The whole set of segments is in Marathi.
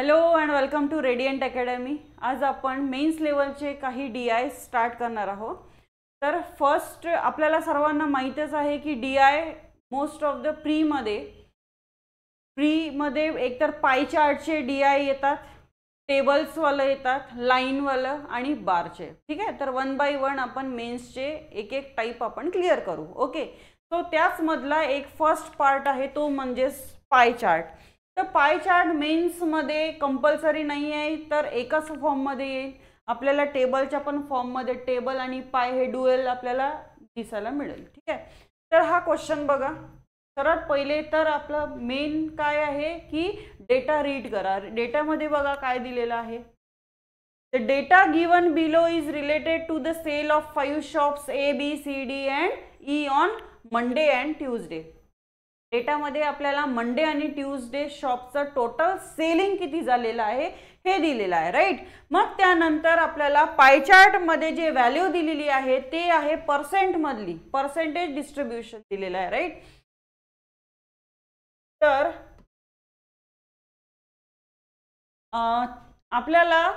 Hello and welcome to radiant academy. आज आपण मेन्स लेवलचे काही DI स्टार्ट करणार आहोत। तर फर्स्ट आपल्याला सर्वांना माहीतच आहे की DI मोस्ट ऑफ द प्रीमध्ये एकतर पाई चार्टचे DI येतात, टेबल्सवालं येतात, लाईनवालं आणि बारचे। ठीक आहे, तर वन बाय वन आपण मेन्सचे एक एक टाईप आपण क्लिअर करू। ओके, सो त्याच मधला एक फर्स्ट पार्ट आहे तो म्हणजे पाई चार्ट। तर पाई चार्ट मेन्समध्ये कंपल्सरी नाही आहे, तर एकाच फॉर्ममध्ये येईल। आपल्याला टेबलच्या पण फॉर्ममध्ये टेबल आणि पाय हे डुएल आपल्याला दिसायला मिळेल। ठीक आहे, तर हा क्वेश्चन बघा। सर्वात पहिले तर आपलं मेन काय आहे की डेटा रीड करा। डेटामध्ये बघा काय दिलेलं आहे। The data given below is related to the sale of 5 shops A, B, C, D and E on Monday and Tuesday. डेटामध्ये आपल्याला मंडे आणि ट्यूजडे शॉपचं टोटल सेलिंग किती झालेलं आहे हे दिलेलं आहे, राईट। मग त्यानंतर आपल्याला पाई चार्ट मध्ये जे व्हॅल्यू दिलेली आहे ते आहे पर्सेंट मधली, पर्सेंटेज डिस्ट्रीब्यूशन दिलेलं आहे, राईट। तर आपल्याला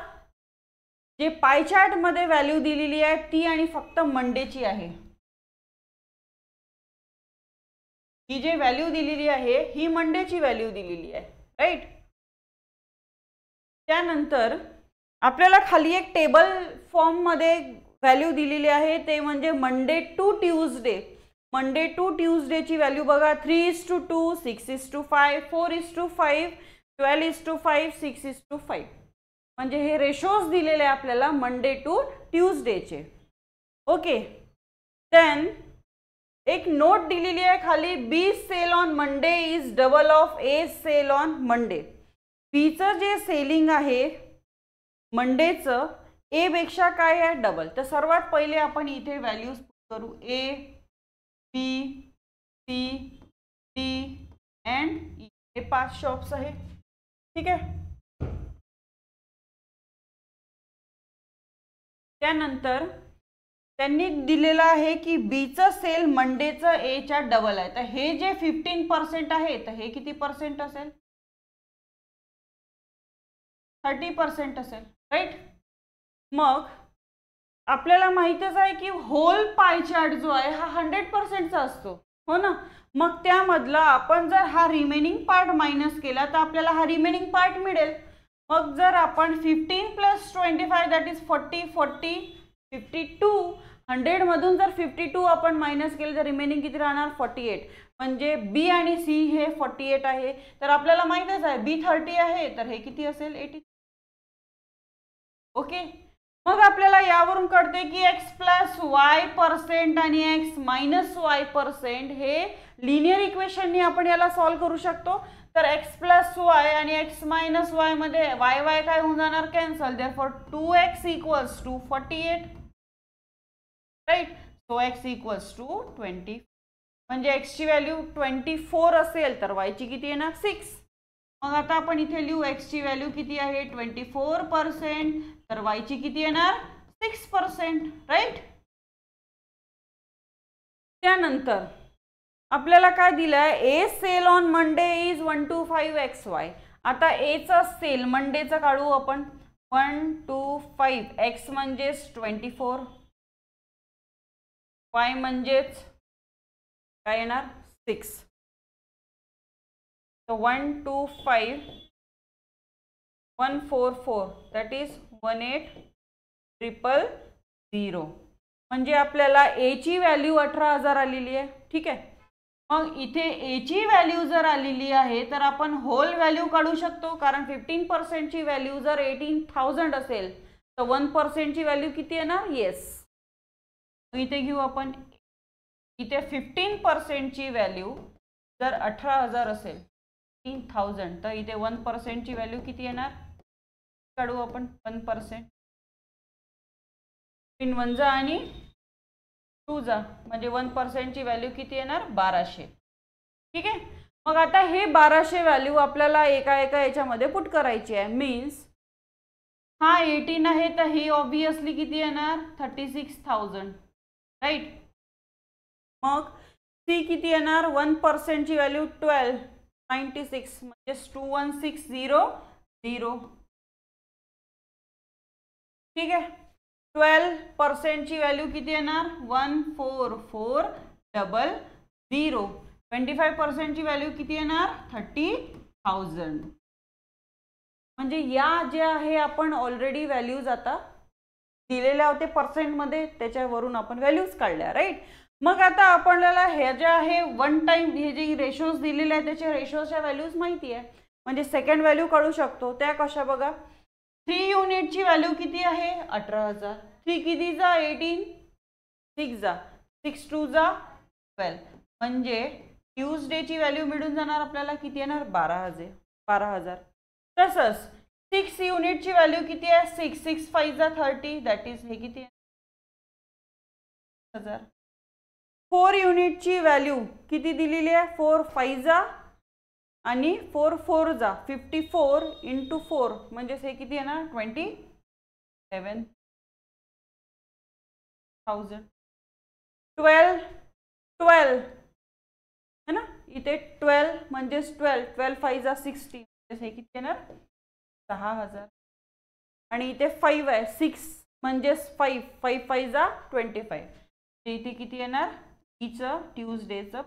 जे पाई चार्ट मध्ये व्हॅल्यू दिलेली आहे ती आणि फक्त मंडेची आहे। ही जे व्हॅल्यू दिलेली आहे ही मंडेची व्हॅल्यू दिलेली आहे, राईट। त्यानंतर आपल्याला खाली एक टेबल फॉर्म मध्ये व्हॅल्यू दिलेली आहे, ते म्हणजे Monday to Tuesday. Monday to Tuesday ची व्हॅल्यू बघा 3:2, 6:5, 4:5, 12:5, 6:5। म्हणजे हे रेशोज दिलेले आपल्याला मंडे टू ट्यूजडेचे। ओके, देन एक नोट दिलेली आहे खाली, B sale on Monday is double of A sale on Monday. बीचं जे सेलिंग आहे मंडेचं ए पेक्षा काय आहे, डबल। तर सर्वात पहिले आपण इथे व्हॅल्यूज करू, ए, बी, सी, डी अँड ई। हे 5 शॉप्स आहे, ठीक आहे। त्यानंतर त्यांनी दिलेलं आहे की बीचं सेल मंडेचं ए च्या डबल आहे। तर हे जे 15% आहे तर हे किती पर्सेंट असेल, 30% असेल, राईट। मग आपल्याला माहितच आहे की होल पाई चार्ट जो आहे हा 100%चा असतो, हो ना। मग त्यामधला आपण जर हा रिमेनिंग पार्ट मायनस केला तर आपल्याला हा रिमेनिंग पार्ट मिळेल। मग जर आपण 15 + 25 दॅट इज 40, 40, 52, 100 मधून जर 52 आपण मायनस केले तर रिमेनिंग किती राहणार, 48। म्हणजे बी आणि सी हे 48 आहे। तर आपल्याला माहितच आहे बी 30 आहे तर हे किती असेल, 80। ओके, मग आपल्याला यावरून कळते की x + y% आणि x - y% हे लिनियर इक्वेशननी आपण याला सॉल्व करू शकतो। तर x + y आणि x - y मध्ये y काय होऊन जाणार, cancel. Therefore 2x = 48, right. So x = 20। म्हणजे x ची व्हॅल्यू 24 असेल तर y ची किती येणार, 6। मग आता आपण इथे लिहू x ची व्हॅल्यू किती आहे, 24%, तर y ची किती येणार, 6%, राईट। त्यानंतर आपल्याला काय दिलंय, A sale on Monday is 125xy। आता ए चा सेल मंडेचा काढू आपण, 125, x म्हणजेच 24, y म्हणजेच काय येणार, 6। So 125, 144 that is 18,000। म्हणजे आपल्याला ए ची व्हॅल्यू 18,000 आलेली आहे, ठीक आहे। मग इथे ए ची व्हॅल्यू जर आलेली आहे तर आपण होल व्हॅल्यू काढू शकतो, कारण 15% ची व्हॅल्यू जर 18,000 असेल तर 1% ची व्हॅल्यू किती येणार, येस। इथे घेऊ आपण, इथे 15% ची व्हॅल्यू जर 18,000 असेल, 18,000, तर इथे 1% ची व्हॅल्यू किती येणार, काढू आपण 1%। 3 1 जा आणि 2 जा, म्हणजे 1% ची व्हॅल्यू किती येणार, 1200, ठीक आहे। मग आता हे 1200 व्हॅल्यू आपल्याला एका याच्यामध्ये पुट करायची आहे। मीन्स हा 18 आहे तर ही ऑब्वियसली किती येणार, 36,000, राईट। मग सी किती येणार, 1% ची व्हॅल्यू 1296, म्हणजे 2160 0. ठीक आहे. 12% ची व्हॅल्यू किती येणार 14400. 25% ची व्हॅल्यू किती येणार 30,000. म्हणजे या ज्या आहे आपण ऑलरेडी व्हॅल्यूज आता दिलेल्या होते पर्सेंट मध्ये, त्याच्यावरून आपण व्हॅल्यूज काढल्या, राईट. मग आता आपल्याला हे जे आहे वन टाइम हे जे रेशोज दिलेले आहेत त्याच्या रेशोच्या व्हॅल्यूज माहिती आहे, म्हणजे सेकंड व्हॅल्यू काढू शकतो. त्या कशा बघा, 3 युनिटची व्हॅल्यू किती आहे 18,000. 3 किती जा 18, 6 जा 6 2 जा 12, म्हणजे ट्यूजडेची व्हॅल्यू मिळून जाणार आपल्याला किती येणार 12,000. तसंच 6 युनिटची व्हॅल्यू किती आहे 6 6 5 जा 30, दॅट इज हे किती आहे 1000. 4 युनिटची व्हॅल्यू किती दिलेली आहे 4 5 जा आणि 4 4 जा 54 × 4, म्हणजे हे किती येणार 27,000. 12 है ना, इथे 12 म्हणजे 12 5 जा 60, म्हणजे हे किती येणार 6,000. आणि इथे 5 आहे 6 म्हणजे 5 5 5 जा 25, इथे किती येणार ईचं ट्यूजडेचं.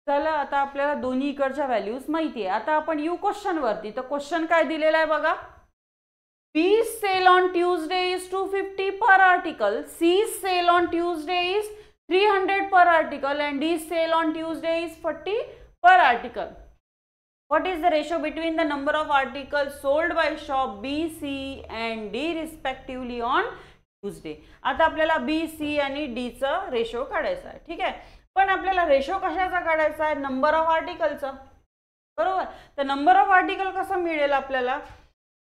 चला आता आपल्याला दोन्ही इकडच्या व्हॅल्यूज माहिती आहे. आता आपण येऊ क्वेश्चन वरती. तर क्वेश्चन काय दिलेला आहे बघा, B sale on Tuesday is 250 per article, C sale on Tuesday is 300 per article, and D sale on Tuesday is 40 per article. What is the ratio between the number of articles sold by shop B, C and D respectively on Tuesday? आता आपल्याला B, C आणि D चा रेशो काढायचा आहे. ठीक आहे, पण आपल्याला रेशो कशाचा काढायचा आहे नंबर ऑफ आर्टिकलचा, बरोबर. तर नंबर ऑफ आर्टिकल कसं मिळेल आपल्याला,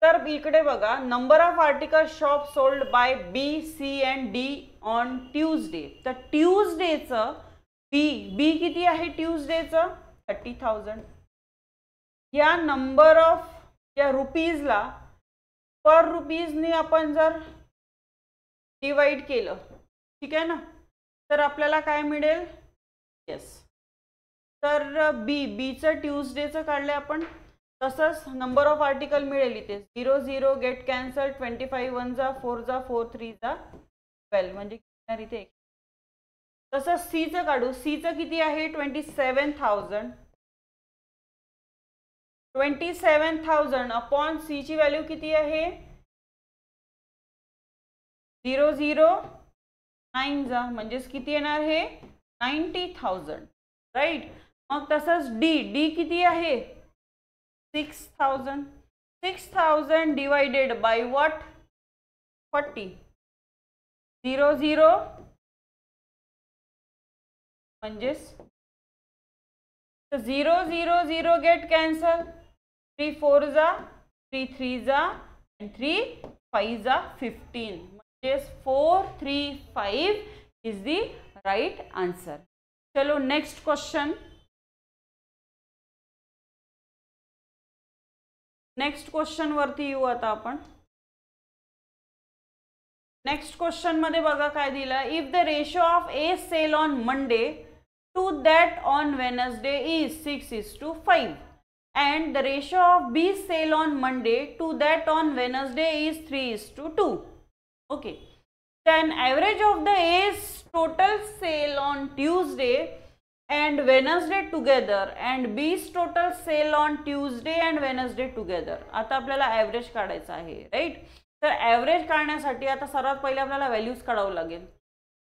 तर इकडे बघा number of article shop sold by B, C and D on Tuesday. तर ट्यूजडेचं बी किती आहे ट्यूजडेचं 30,000. या नंबर ऑफ या रुपीजला पर रुपीजनी आपण जर डिवाइड केलं, ठीक आहे ना, तर आपल्याला काय मिळेल येस. तर बीचं ट्यूजडेचं काढले आपण, तसंच नंबर ऑफ आर्टिकल मिळेल इथे 0 0 गेट कॅन्सल, 25 1 जा 4 जा 4 3 जा 12, म्हणजे इथे. तसंच सीचं काढू, सीचं किती आहे 27,000. 27,000 अपॉन सी ची व्हॅल्यू किती आहे 0 0 9 जा, म्हणजेच किती येणार हे 90,000, राईट. मग तसंच डी किती आहे 6,000. 6,000 डिवाइडेड बाय व्हॉट 40, 0 0 म्हणजेच 0 0 0 गेट कॅन्सल, 3 4 जा 3 3 जा and 3 5 जा 15, म्हणजेच 4 3 5 इज द राइट आंसर. चलो नेक्स्ट क्वेश्चन. नेक्स्ट क्वेश्चन वरती येऊ आता आपण. नेक्स्ट क्वेश्चन मध्ये बघा काय दिलं, if the ratio of A sale on Monday to that on Wednesday is 6:5 and the ratio of B sale on Monday to that on Wednesday is 3:2. Okay, then average of the A's total sale on Tuesday and Wednesday together and B's total sale on Tuesday and Wednesday together. आता आपल्याला ॲव्हरेज काढायचा आहे, राईट. तर ॲव्हरेज काढण्यासाठी आता सर्वात पहिले आपल्याला व्हॅल्यूज काढावं लागेल.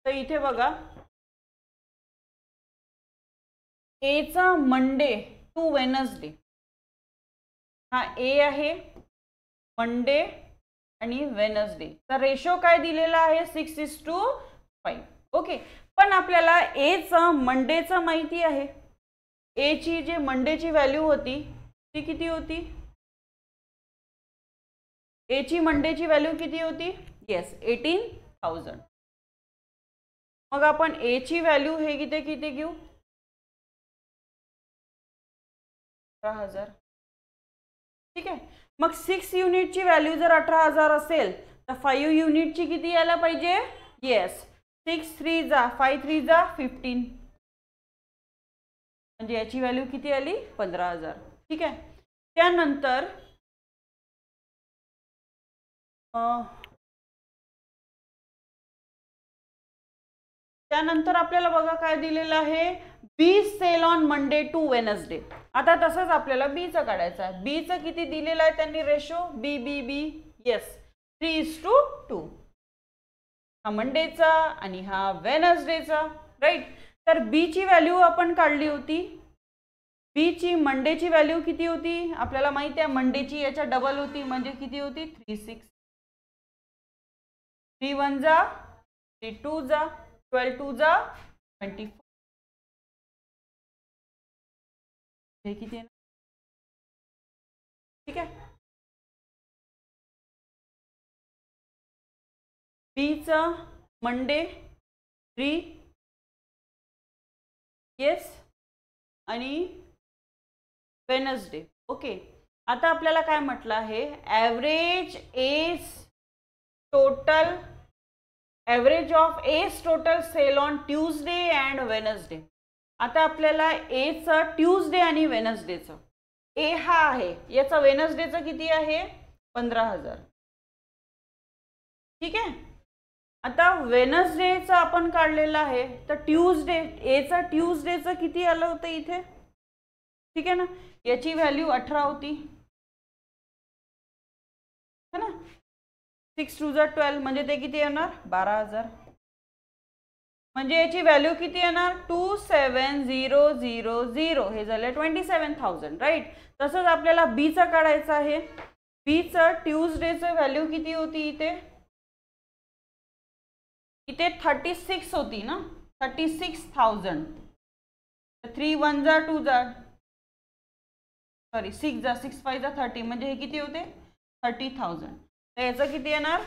तर इथे बघा एचा मंडे टू वेनसडे हा ए आहे, मंडे आणि वेनसडे. तर रेशो काय दिलेला आहे 6:5. ओके, पण आपल्याला एचं मंडेचं माहिती आहे. एची जे मंडेची व्हॅल्यू होती ती किती होती, एची मंडेची व्हॅल्यू किती होती येस 18,000. मग आपण एची व्हॅल्यू हे किती घेऊ 18,000. ठीक आहे, मग 6 युनिटची व्हॅल्यू जर 18,000 असेल तर 5 युनिटची किती यायला पाहिजे येस 6 3 जा 5 3 जा 15, म्हणजे याची व्हॅल्यू किती आली 15,000. ठीक आहे. त्यानंतर आपल्याला बघा काय दिलेलं आहे, B sale on Monday to Wednesday. आता तसंच आपल्याला बीचं काढायचं आहे. बीचं किती दिलेलं आहे त्यांनी रेशो, बी बी बी येस 3:2. हा मंडेचा आणि हा वेनसडेचा, राईट. तर बीची व्हॅल्यू आपण काढली होती. बीची मंडेची व्हॅल्यू किती होती आपल्याला माहिती आहे, मंडेची याच्या डबल होती म्हणजे किती होती 36. 3 1 जा 3 2 जा 12 2 जा 24. हे किती आहे, ठीक आहे. बीचा मंडे 3 येस आणि वेनसडे. ओके. आता आपल्याला काय म्हटलं आहे, average as total sale on Tuesday and Wednesday. आता आपल्याला एचं ट्यूजडे आणि वेनसडेचं, ए हा आहे, याचा वेनसडेचं किती आहे 15,000. ठीक आहे. आता वेनसडेचं आपण काढलेलं आहे, तर ट्यूजडे एचं ट्यूजडेचं किती आलं होतं इथे, ठीक आहे ना. याची व्हॅल्यू 18 होती है ना. 6 2 जा 12 म्हणजे ते किती येणार 12,000. म्हणजे याची व्हॅल्यू किती येणार 27,000. हे झाले 27,000, राईट. तसंच आपल्याला बीचं काढायचं आहे. बीचं ट्यूजडेचं व्हॅल्यू किती होती इथे 36 होती ना, 36,000. 3 1 जा 2 जा सॉरी 6 जा 6 5 जा 30 म्हणजे हे किती होते 30,000. तर याचं किती येणार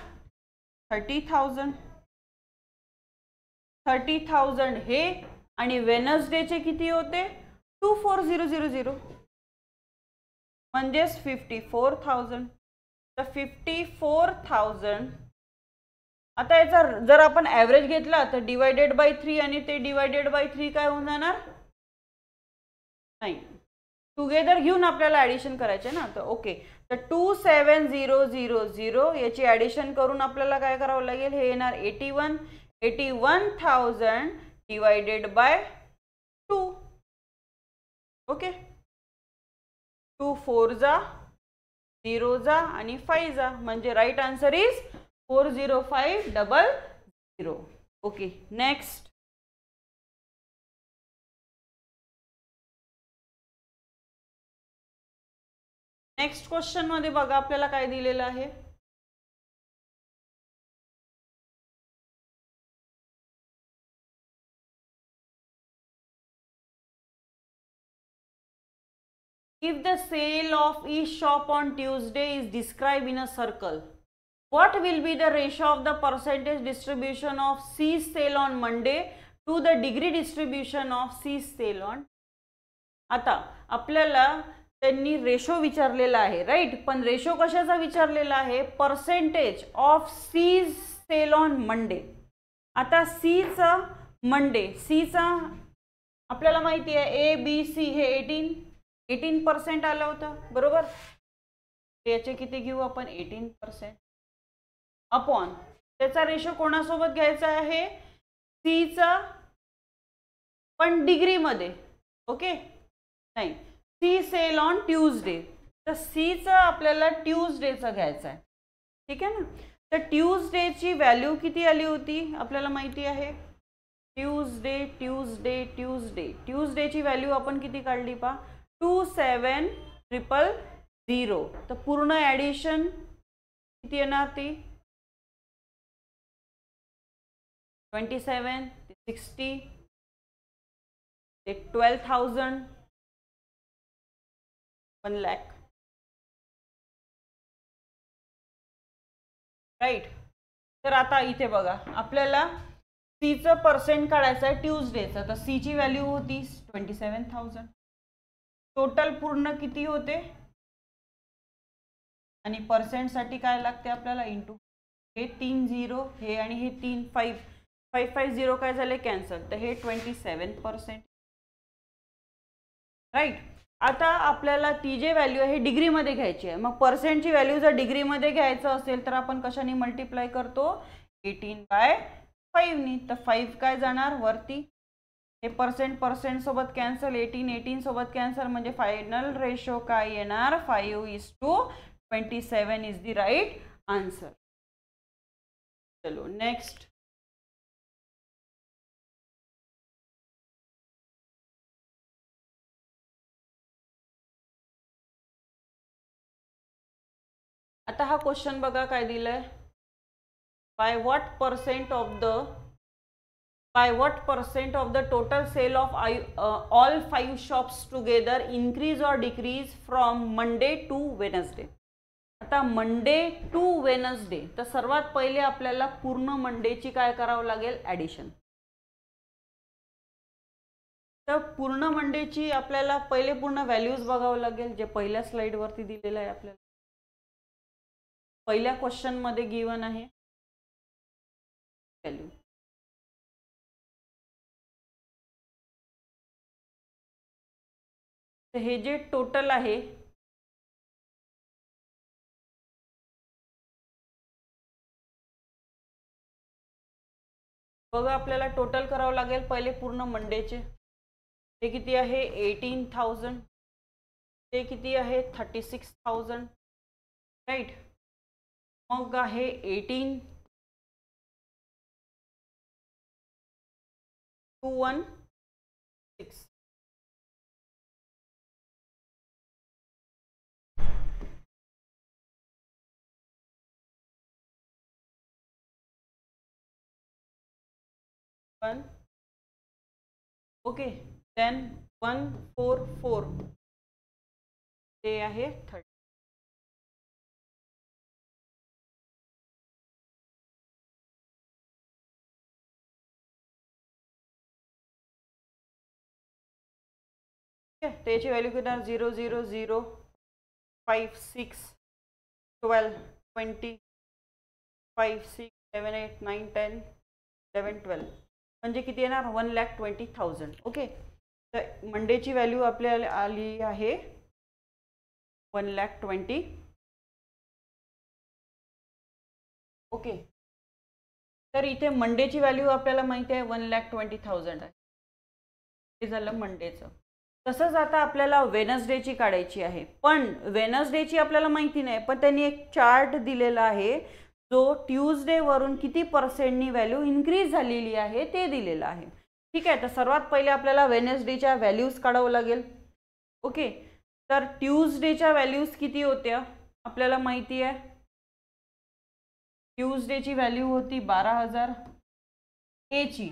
30,000 हे. आणि वेनसडेचे किती होते 24,000 म्हणजेच 54,000. तर 54,000. आता याचा जर आपण ॲव्हरेज घेतला तर डिवायडेड बाय 3 आणि ते डिवायडेड बाय 3 काय होऊन जाणार नाही, टुगेदर घेऊन आपल्याला ॲडिशन करायचे ना. तर ओके, तर 27,000 याची ॲडिशन करून आपल्याला काय करावं लागेल, हे येणार 81,000 डिवायडेड बाय 2. ओके, 2 4 जा 0 जा आणि 5 जा म्हणजे right answer is 40500. Okay, next. Next question मध्ये बघा आपल्याला काय दिलेलं आहे. If the sale of each shop on Tuesday is described in a circle, what will be the ratio of the percentage distribution of C's sale on Monday to the degree distribution of C's sale on. आता आपल्याला त्यांनी रेशो विचारलेला आहे, राईट. पण रेशो कशाचा विचारलेला आहे, percentage of C's sale on Monday. आता सीचा मंडे, सीचा आपल्याला माहिती आहे ए बी सी हे 18% आलं होतं, बरोबर. याचे किती घेऊ आपण 18% अपॉन त्याचा रेशो कोणासोबत घ्यायचा आहे सीचा पण डिग्रीमध्ये. ओके, नाही सी सेल ऑन ट्यूजडे, तर सीचा आपल्याला ट्यूजडेचं घ्यायचं आहे, ठीक आहे ना. तर ट्यूजडेची व्हॅल्यू किती आली होती आपल्याला माहिती आहे, ट्यूजडेची व्हॅल्यू आपण किती काढली पा 27,000. तर पूर्ण ॲडिशन किती येणार ती 27 60 12,000 1 लाख, राईट. तर आता इथे बघा आपल्याला सीचं पर्सेंट काढायचं आहे ट्यूजडेचं. तर सीची व्हॅल्यू होती 27,000. टोटल पूर्ण किती होते आणि पर्सेंटसाठी काय लागते आपल्याला इंटू हे 3 0 हे आणि हे 3 5 0 काय झाले कॅन्सल. तर हे 27%, राईट. आता आपल्याला ती जे व्हॅल्यू आहे डिग्रीमध्ये घ्यायची आहे. मग पर्सेंटची व्हॅल्यू जर डिग्रीमध्ये घ्यायचं असेल तर आपण कशाने मल्टिप्लाय करतो, 18/5 नी. तर 5 काय जाणार वरती, हे पर्सेंट सोबत कॅन्सल, 18 सोबत कॅन्सल, म्हणजे फायनल रेशो काय येणार, 5:27 इज द राईट आन्सर. चलो नेक्स्ट. आता हा क्वेश्चन बघा काय दिलाय, by what percent of the total sale of all 5 shops together increase or decrease from Monday to Wednesday. आता मंडे टू वेनसडे, तर सर्वात पहिले आपल्याला पूर्ण मंडेची काय करावं लागेल, ॲडिशन. तर पूर्ण मंडेची आपल्याला पहिले पूर्ण व्हॅल्यूज बघावं लागेल, जे पहिल्या स्लाइडवरती दिलेलं आहे आपल्याला, पहिल्या क्वेश्चनमध्ये गिवन आहे व्हॅल्यू. तर हे जे टोटल आहे बघा, आपल्याला टोटल करावं लागेल पहिले पूर्ण मंडेचे. ते किती आहे, 18,000. ते किती आहे, 36,000, राईट. मग आहे 18,216. ओके, देन 144 ते आहे 30. त्याची व्हॅल्यू किती, 0 0 0 5 6 12 20 5 6 7 8 9 10 11 12, म्हणजे किती येणार, 1,20,000. ओके, तर मंडेची व्हॅल्यू आपल्याला आली आहे 1,20,000. ओके, तर इथे मंडेची व्हॅल्यू आपल्याला माहिती आहे 1,20,000 आहे. हे झालं मंडेचं. तसंच आता आपल्याला वेनसडेची काढायची आहे, पण वेनसडेची आपल्याला माहिती नाही, पण त्यांनी एक चार्ट दिलेला आहे जो ट्यूजडेवरून किती पर्सेंटनी व्हॅल्यू इन्क्रीज झालेली आहे ते दिलेलं आहे. ठीक आहे, तर सर्वात पहिले आपल्याला वेनसडेच्या व्हॅल्यूज काढावं लागेल. ओके, तर ट्यूजडेच्या व्हॅल्यूज किती होत्या आपल्याला माहिती आहे. ट्यूजडेची व्हॅल्यू होती 12,000. एची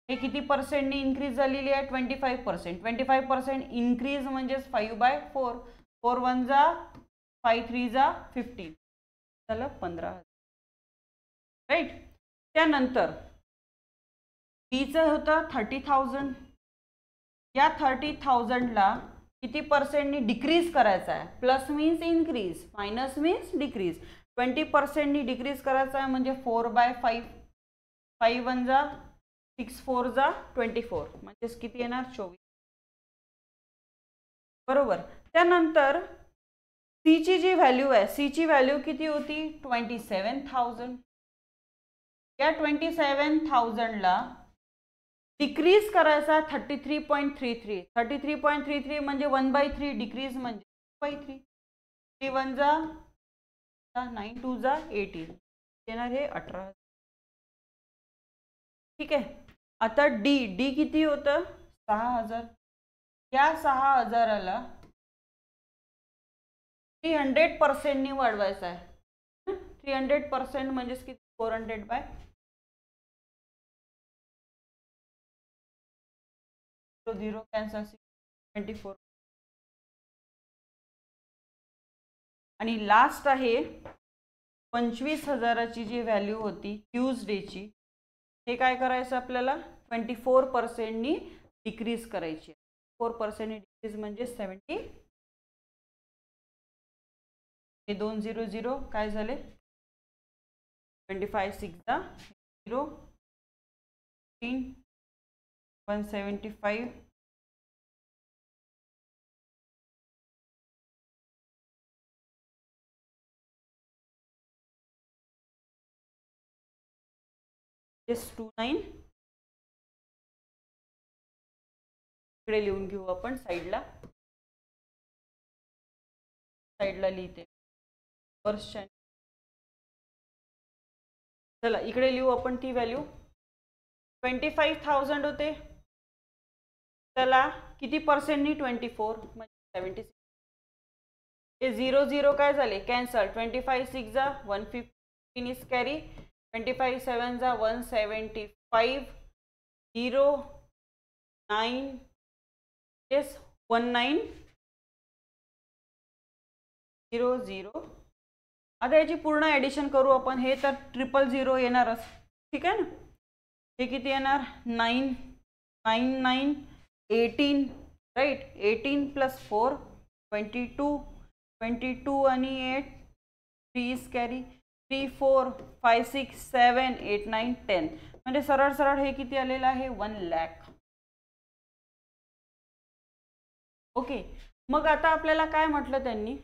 हे किती पर्सेंटनी इन्क्रीज झालेली आहे, 25%. 25% इन्क्रीज म्हणजेच 5/4. 4 1 जा 5 3 जा 15, झालं 15,000, राईट. त्यानंतर बीचं होतं 30,000. या 30,000ला किती पर्सेंटनी डिक्रीज करायचा आहे, plus means increase, minus means decrease. 20%नी डिक्रीज करायचा आहे, म्हणजे 4/5. 5 1 जा 6 4 जा 24, म्हणजेच किती येणार, 24, बरोबर. त्यानंतर सीची जी व्हॅल्यू आहे, सीची व्हॅल्यू किती होती, 27,000. या 27,000ला डिक्रीज करायचा 33.33. 33.33 म्हणजे 1/3, डिक्रीज म्हणजे 1/3. 3 1 जा 9 2 जा 18, येणार हे 18. ठीक आहे, आता डी किती होतं, 6,000. या 6,000ला 300%नी वाढवायचं आहे. 300% म्हणजेच किती, 400/0 कॅन्सल, 24. आणि लास्ट आहे 25,000ची जी व्हॅल्यू होती ट्यूजडेची, हे काय करायचं आपल्याला, 24%नी डिक्रीज करायची. 4%नी डिक्रीज म्हणजे 70. हे 2 0 0 काय झाले, 25 6 जा 0 3 175 29 इकडे लिहून घेऊ आपण साईडला लिहिते वर्ष. चला इकडे लिहू आपण ती व्हॅल्यू 25,000 होते. त्याला किती पर्सेंटनी 24 म्हणजे 76. हे 0 0 काय झाले कॅन्सल. 25 6 जा 115 इज कॅरी. 25 7 जा 175 0 9 yes 19 0 0. आता याची पूर्ण ॲडिशन करू आपण. हे तर 000 येणारच ठीक आहे ना. हे किती येणार 9 9 9 18 राईट. 18 + 4 22 22 आणि 8 3 इज कॅरी. 3 4 5 6 7 8 9 10 म्हणजे सरळ सरळ हे किती आलेलं आहे 1 लाख. ओके. मग आता आपल्याला काय म्हटलं त्यांनी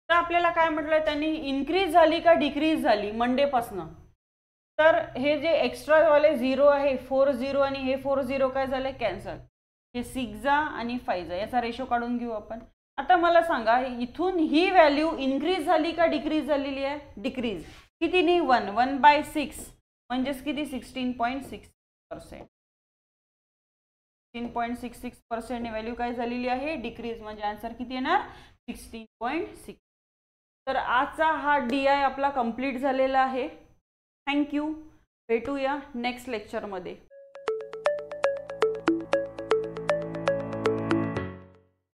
तर आपल्याला काय म्हटलं त्यांनी इन्क्रीज झाली का डिक्रीज झाली मंडेपासनं. तर हे जे एक्स्ट्रावाले 0 आहे 4 0 आणि हे 4 0 काय झाले कॅन्सल. हे 6 जा आणि 5 जा याचा रेशो काढून घेऊ आपण. आता मला सांगा इथून ही व्हॅल्यू इन्क्रीज झाली का डिक्रीज झालेली आहे डिक्रीज. कितीनी 1 1/6 म्हणजेच किती 16.6%. 16.66% व्हॅल्यू काय झालेली आहे डिक्रीज म्हणजे आन्सर किती येणार 16.6. तर आजचा हा DI आपला कंप्लीट झालेला आहे. थँक्यू. भेटूया नेक्स्ट लेक्चरमध्ये.